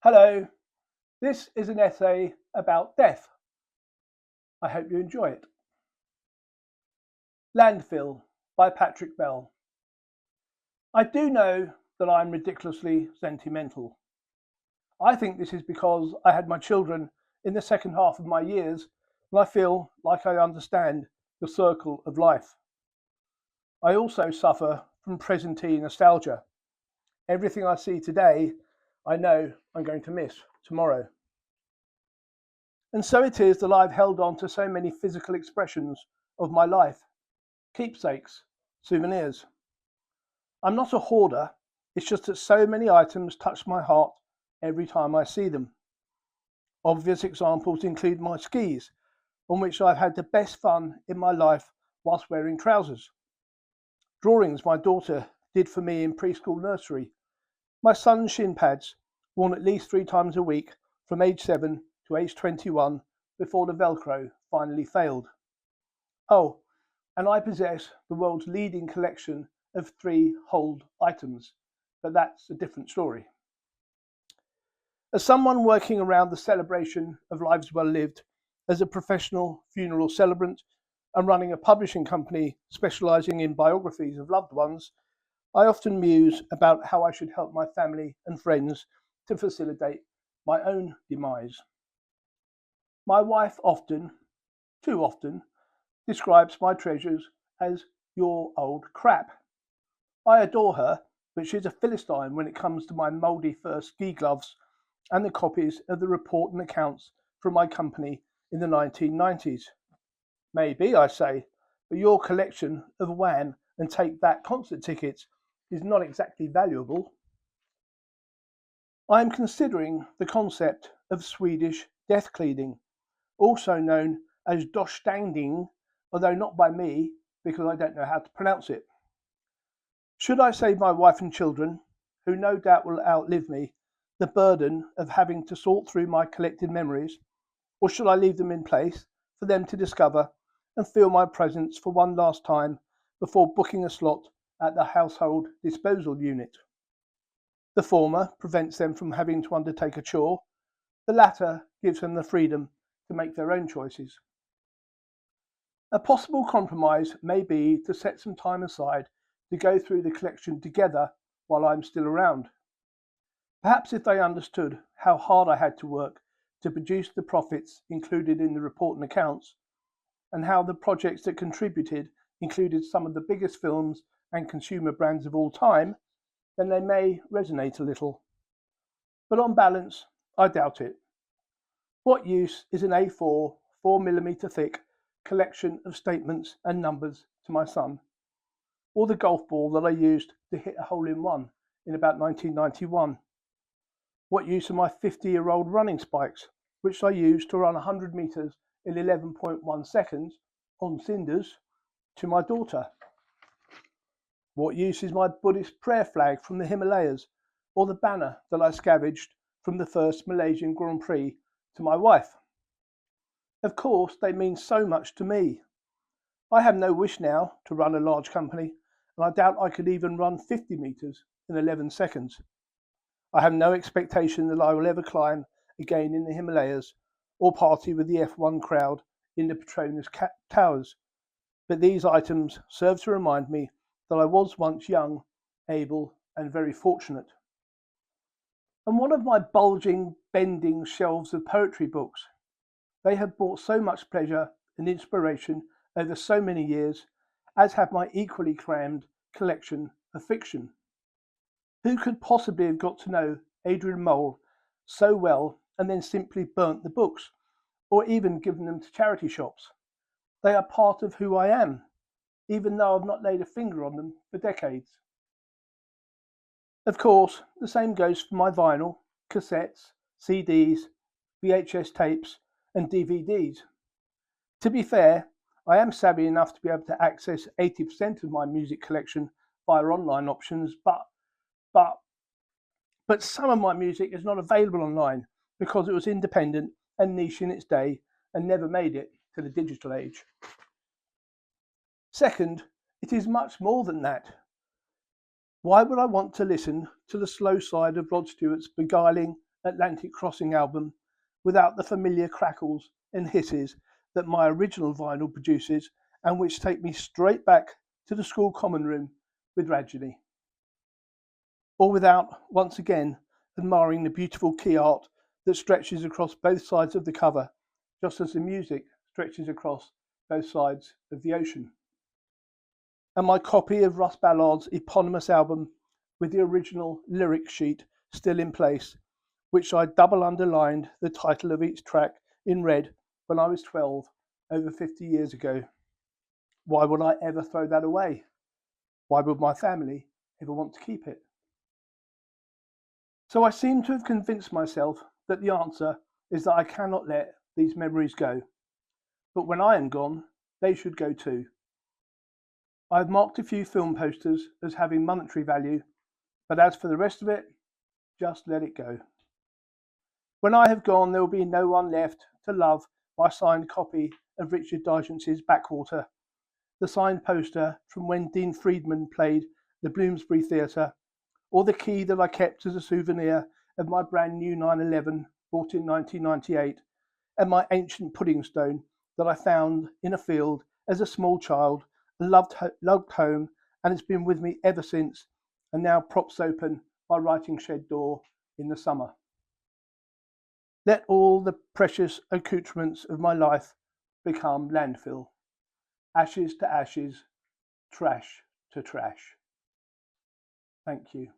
Hello, this is an essay about death. I hope you enjoy it. Landfill by Patrick Bell. I do know that I'm ridiculously sentimental. I think this is because I had my children in the second half of my years and I feel like I understand the circle of life. I also suffer from presentee nostalgia. Everything I see today, I know I'm going to miss tomorrow. And so it is that I've held on to so many physical expressions of my life, keepsakes, souvenirs. I'm not a hoarder, it's just that so many items touch my heart every time I see them. Obvious examples include my skis, on which I've had the best fun in my life whilst wearing trousers. Drawings my daughter did for me in preschool nursery. My son's shin pads, worn at least 3 times a week from age 7 to age 21 before the Velcro finally failed. Oh, and I possess the world's leading collection of 3 hold items, but that's a different story. As someone working around the celebration of lives well lived, as a professional funeral celebrant, and running a publishing company specializing in biographies of loved ones, I often muse about how I should help my family and friends to facilitate my own demise. My wife often, too often, describes my treasures as your old crap. I adore her, but she's a Philistine when it comes to my mouldy fur ski gloves and the copies of the report and accounts from my company in the 1990s. Maybe, I say, but your collection of Wham and Take That concert tickets is not exactly valuable. I am considering the concept of Swedish death cleaning, also known as Dostangding, although not by me because I don't know how to pronounce it. Should I save my wife and children, who no doubt will outlive me, the burden of having to sort through my collected memories, or should I leave them in place for them to discover and feel my presence for one last time before booking a slot at the household disposal unit? The former prevents them from having to undertake a chore, the latter gives them the freedom to make their own choices. A possible compromise may be to set some time aside to go through the collection together while I'm still around. Perhaps if they understood how hard I had to work to produce the profits included in the report and accounts, and how the projects that contributed included some of the biggest films and consumer brands of all time, then they may resonate a little. But on balance, I doubt it. What use is an A4, 4mm thick collection of statements and numbers to my son, or the golf ball that I used to hit a hole-in-one in about 1991? What use are my 50-year-old running spikes, which I used to run 100 metres in 11.1 seconds on cinders, to my daughter? What use is my Buddhist prayer flag from the Himalayas, or the banner that I scavenged from the first Malaysian Grand Prix, to my wife? Of course, they mean so much to me. I have no wish now to run a large company, and I doubt I could even run 50 metres in 11 seconds. I have no expectation that I will ever climb again in the Himalayas or party with the F1 crowd in the Petronas Towers, but these items serve to remind me that I was once young, able, and very fortunate. And what of my bulging, bending shelves of poetry books? They have brought so much pleasure and inspiration over so many years, as have my equally crammed collection of fiction. Who could possibly have got to know Adrian Mole so well and then simply burnt the books, or even given them to charity shops? They are part of who I am, even though I've not laid a finger on them for decades. Of course, the same goes for my vinyl, cassettes, CDs, VHS tapes, and DVDs. To be fair, I am savvy enough to be able to access 80% of my music collection via online options, but some of my music is not available online because it was independent and niche in its day and never made it to the digital age. Second, it is much more than that. Why would I want to listen to the slow side of Rod Stewart's beguiling Atlantic Crossing album without the familiar crackles and hisses that my original vinyl produces, and which take me straight back to the school common room with Rajani. Or without, once again, admiring the beautiful key art that stretches across both sides of the cover, just as the music stretches across both sides of the ocean. And my copy of Russ Ballard's eponymous album with the original lyric sheet still in place, which I double underlined the title of each track in red when I was 12 over 50 years ago. Why would I ever throw that away? Why would my family ever want to keep it? So I seem to have convinced myself that the answer is that I cannot let these memories go. But when I am gone, they should go too. I have marked a few film posters as having monetary value, but as for the rest of it, just let it go. When I have gone, there will be no one left to love my signed copy of Richard Digens's Backwater, the signed poster from when Dean Friedman played the Bloomsbury Theatre, or the key that I kept as a souvenir of my brand new 911 bought in 1998, and my ancient pudding stone that I found in a field as a small child and loved home, and it's been with me ever since, and now props open my writing shed door in the summer. Let all the precious accoutrements of my life become landfill, ashes to ashes, trash to trash. Thank you.